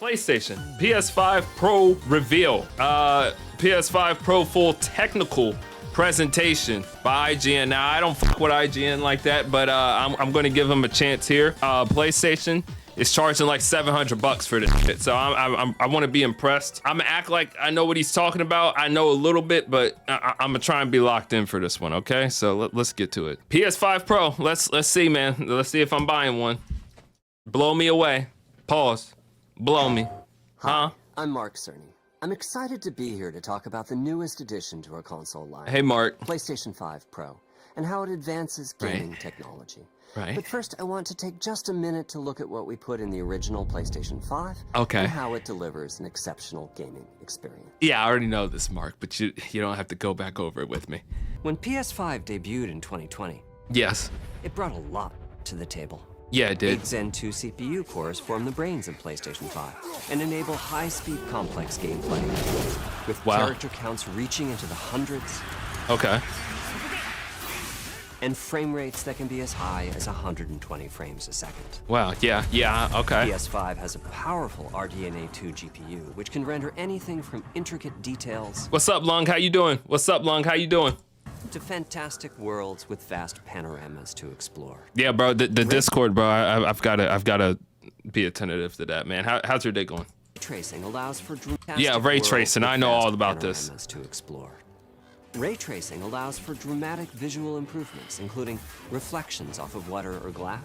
PlayStation PS5 Pro reveal. PS5 Pro full technical presentation by IGN. Now I don't fuck with IGN like that, but I'm going to give them a chance here. PlayStation is charging like $700 for this shit, so I want to be impressed. I'm gonna act like I know what he's talking about. I know a little bit, but I'm gonna try and be locked in for this one. Okay, so let's get to it. PS5 Pro. Let's see, man. Let's see if I'm buying one. Blow me away. Pause. Blow me. Huh? I'm Mark Cerny. I'm excited to be here to talk about the newest addition to our console line. Hey, Mark. PlayStation 5 Pro, and how it advances gaming technology. Right. But first, I want to take just a minute to look at what we put in the original PlayStation 5 Okay. and how it delivers an exceptional gaming experience. Yeah, I already know this, Mark, but you don't have to go back over it with me. When PS5 debuted in 2020, Yes. it brought a lot to the table. Yeah, it did. 8 Zen 2 CPU cores form the brains of PlayStation 5 and enable high-speed, complex gameplay, with character counts reaching into the hundreds. Okay. And frame rates that can be as high as 120 frames a second. Wow, yeah, okay. PS5 has a powerful RDNA 2 GPU, which can render anything from intricate details What's up, Lung? How you doing? What's up, Lung? How you doing? to fantastic worlds with vast panoramas to explore. Yeah, bro, the Discord, bro, I've gotta be attentive to that, man. How's your day going? Ray tracing allows for dramatic Yeah, ray worlds tracing. with I know vast all about this. panoramas to explore. Ray tracing allows for dramatic visual improvements, including reflections off of water or glass,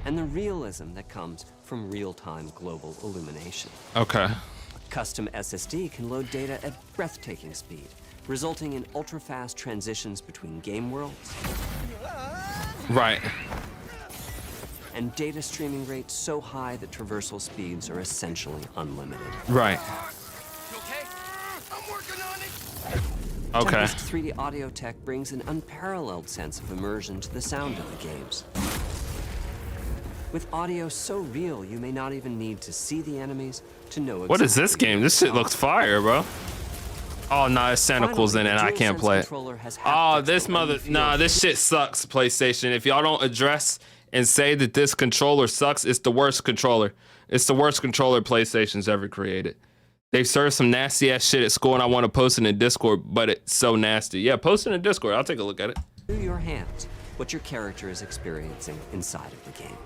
and the realism that comes from real-time global illumination. Okay. Custom SSD can load data at breathtaking speed, resulting in ultra-fast transitions between game worlds Right. and data streaming rates so high that traversal speeds are essentially unlimited. Right. Okay. Tempest 3D audio tech brings an unparalleled sense of immersion to the sound of the games. With audio so real, you may not even need to see the enemies to know exactly What is this game? This shit looks fire, bro. Oh, nah, it's Santa Claus in it and I can't play it. Oh, this this shit sucks, PlayStation. If y'all don't address and say that this controller sucks, it's the worst controller. It's the worst controller PlayStation's ever created. They've served some nasty ass shit at school and I want to post it in Discord, but it's so nasty. Yeah, post it in Discord. I'll take a look at it. Through your hands, what your character is experiencing inside of the game.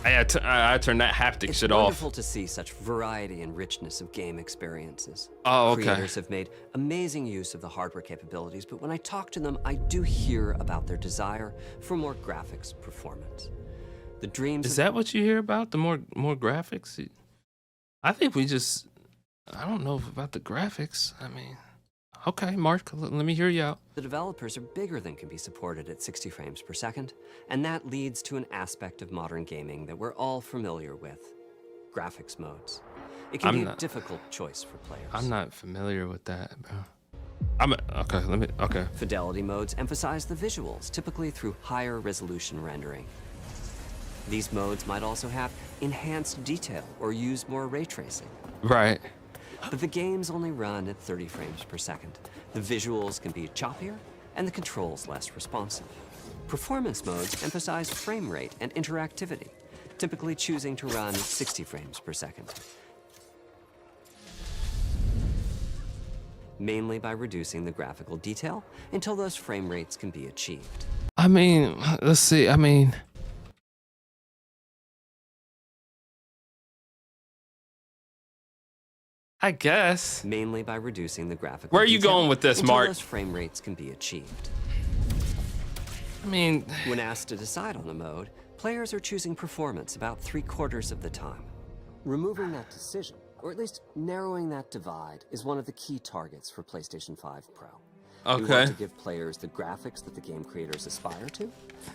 I turned that haptic shit It's off. wonderful to see such variety and richness of game experiences. Oh, okay. Creators have made amazing use of the hardware capabilities, but when I talk to them, I do hear about their desire for more graphics performance. The dreams Is that what you hear about? The more graphics? I think I don't know about the graphics. I mean, okay, Mark, let me hear you out. The developers are bigger than can be supported at 60 frames per second, and that leads to an aspect of modern gaming that we're all familiar with: graphics modes. It can be a difficult choice for players. I'm not familiar with that, bro. Okay. Fidelity modes emphasize the visuals, typically through higher resolution rendering. These modes might also have enhanced detail or use more ray tracing. Right. But the games only run at 30 frames per second. The visuals can be choppier, and the controls less responsive. Performance modes emphasize frame rate and interactivity, typically choosing to run at 60 frames per second, mainly by reducing the graphical detail until those frame rates can be achieved. I mean, let's see. I guess. Mainly by reducing the graphical Where are you detail going with this, until Mark? those frame rates can be achieved. I mean, When asked to decide on the mode, players are choosing performance about 3/4 of the time. Removing that decision, or at least narrowing that divide, is one of the key targets for PlayStation 5 Pro. We okay. want to give players the graphics that the game creators aspire to,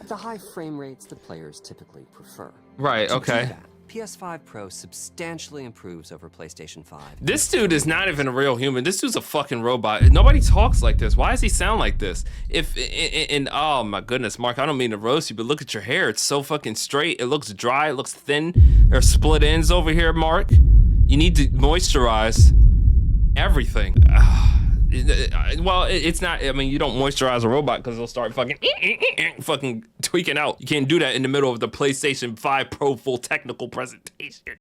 the high frame rates that players typically prefer. Right, To do okay. that, PS5 Pro substantially improves over PlayStation 5. This dude is not even a real human. This dude's a fucking robot. Nobody talks like this. Why does he sound like this? Oh my goodness, Mark, I don't mean to roast you, but look at your hair. It's so fucking straight. It looks dry. It looks thin. There's split ends over here, Mark. You need to moisturize everything. Well, it's not. I mean, you don't moisturize a robot because it'll start fucking tweaking out. You can't do that in the middle of the PlayStation 5 Pro full technical presentation.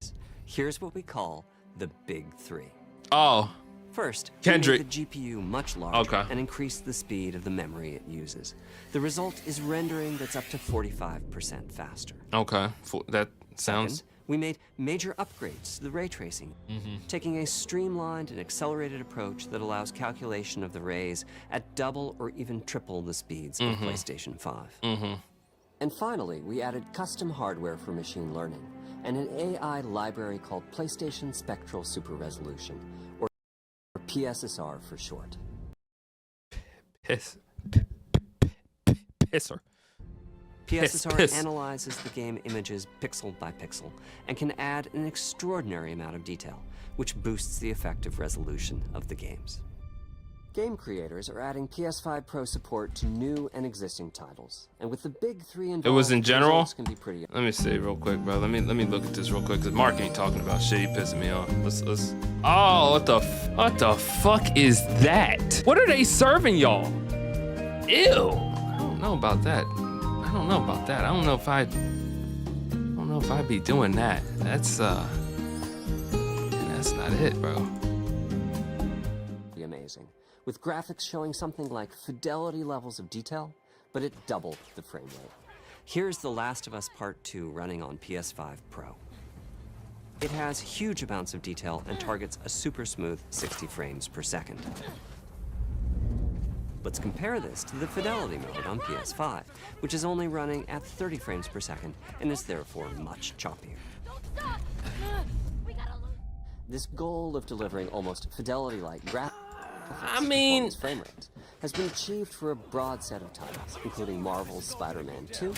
Here's what we call the big three. Oh. First, Kendrick. we made the GPU much larger Okay. and increased the speed of the memory it uses. The result is rendering that's up to 45% faster. Okay. That sounds. Second, we made major upgrades to the ray tracing, taking a streamlined and accelerated approach that allows calculation of the rays at double or even triple the speeds of PlayStation 5. And finally, we added custom hardware for machine learning and an AI library called PlayStation Spectral Super Resolution, or PSSR for short. Pisser. PSSR Piss. analyzes the game images pixel by pixel and can add an extraordinary amount of detail, which boosts the effective resolution of the games. Game creators are adding PS5 Pro support to new and existing titles, and with the big three involved, It was in the general? results can be pretty. Let me see real quick, bro. Let me look at this real quick, cause Mark ain't talking about shit. He pissing me off. Let's. Oh, what the fuck is that? What are they serving y'all? Ew. I don't know about that. I don't know if I'd be doing that. That's not it, bro. Amazing, with graphics showing something like fidelity levels of detail, but it doubled the frame rate. Here's The Last of Us Part 2 running on PS5 Pro. It has huge amounts of detail and targets a super smooth 60 frames per second. Let's compare this to the fidelity mode on PS5, which is only running at 30 frames per second and is therefore much choppier. This goal of delivering almost fidelity-like graphics frame rates has been achieved for a broad set of titles, including Marvel's Spider-Man 2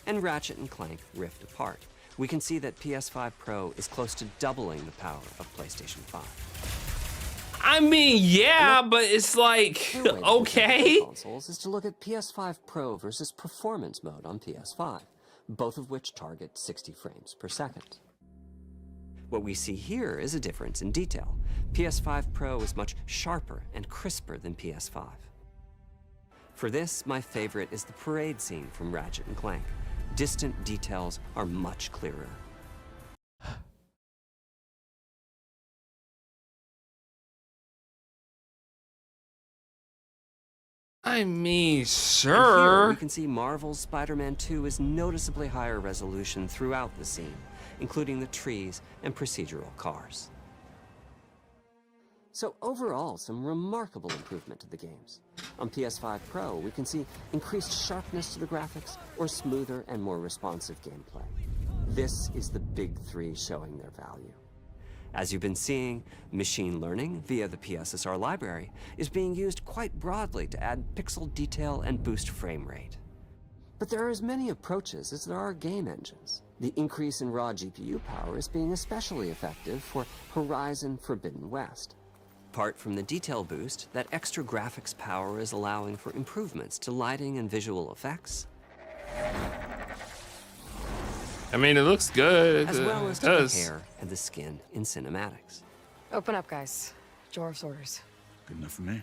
and Ratchet & Clank Rift Apart. We can see that PS5 Pro is close to doubling the power of PlayStation 5. I mean, yeah, but it's like, okay. Consoles is to look at PS5 Pro versus performance mode on PS5, both of which target 60 frames per second. What we see here is a difference in detail. PS5 Pro is much sharper and crisper than PS5. For this, my favorite is the parade scene from Ratchet & Clank. Distant details are much clearer. I mean, And sure. here we can see Marvel's Spider-Man 2 is noticeably higher resolution throughout the scene, including the trees and procedural cars. So overall, some remarkable improvement to the games. On PS5 Pro, we can see increased sharpness to the graphics or smoother and more responsive gameplay. This is the big three showing their value. As you've been seeing, machine learning via the PSSR library is being used quite broadly to add pixel detail and boost frame rate. But there are as many approaches as there are game engines. The increase in raw GPU power is being especially effective for Horizon Forbidden West. Apart from the detail boost, that extra graphics power is allowing for improvements to lighting and visual effects, I mean, it looks good. as well as It to the does. hair and the skin in cinematics. Open up, guys. Jor's orders. Good enough for me.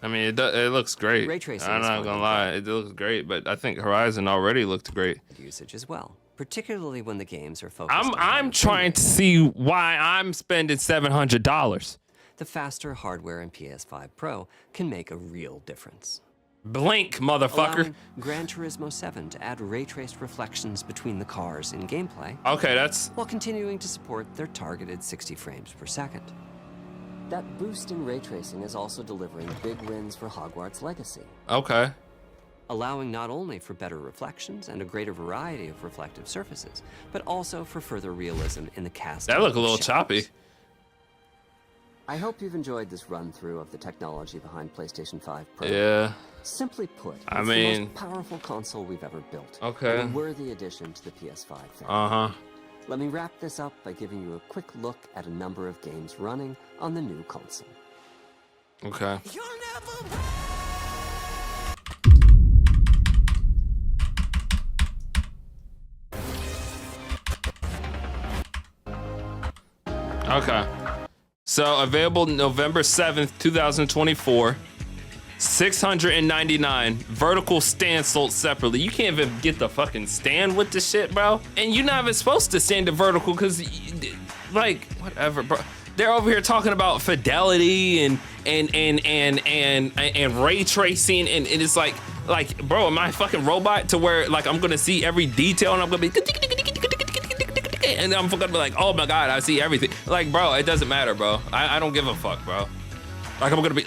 I mean, it looks great. Ray tracing I'm is not fun gonna to lie, it looks great. But I think Horizon already looked great. Usage as well, particularly when the games are focused on I'm higher trying frame to see why I'm spending $700. rate. The faster hardware in PS5 Pro can make a real difference. Blink, motherfucker. Allowing Gran Turismo 7 to add ray-traced reflections between the cars in gameplay, Okay, that's while continuing to support their targeted 60 frames per second. That boost in ray tracing is also delivering big wins for Hogwarts Legacy, okay. allowing not only for better reflections and a greater variety of reflective surfaces, but also for further realism in the casting. That look a of little shadows. choppy. I hope you've enjoyed this run-through of the technology behind PlayStation 5 Pro. Yeah. Simply put, it's I the mean- most powerful console we've ever built. Okay. And a worthy addition to the PS5 family. Uh-huh. Let me wrap this up by giving you a quick look at a number of games running on the new console. Okay. Okay. So available November 7th, 2024. $699. Vertical stand sold separately. You can't even get the fucking stand with the shit, bro. And you're not even supposed to stand the vertical because, like, whatever, bro. They're over here talking about fidelity and ray tracing, and it's like, bro, am I a fucking robot to where like I'm gonna see every detail and I'm gonna be and I'm gonna be like, oh my god, I see everything. Like, bro, it doesn't matter, bro. I don't give a fuck, bro. Like, I'm gonna be,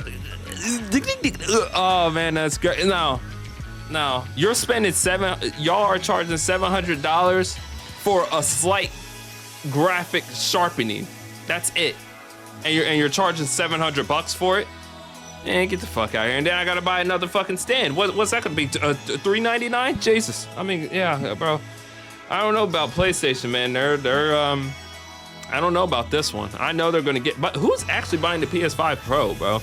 oh man, that's great. No, you're spending y'all are charging $700 for a slight graphic sharpening. That's it. And you're charging $700 for it? Man, get the fuck out of here. And then I gotta buy another fucking stand. What's that gonna be? $399? Jesus. I mean, yeah, bro. I don't know about PlayStation, man. They're I don't know about this one. I know they're gonna get, but who's actually buying the PS5 Pro, bro?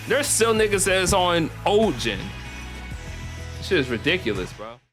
There's still niggas that's on old gen. This shit is ridiculous, bro.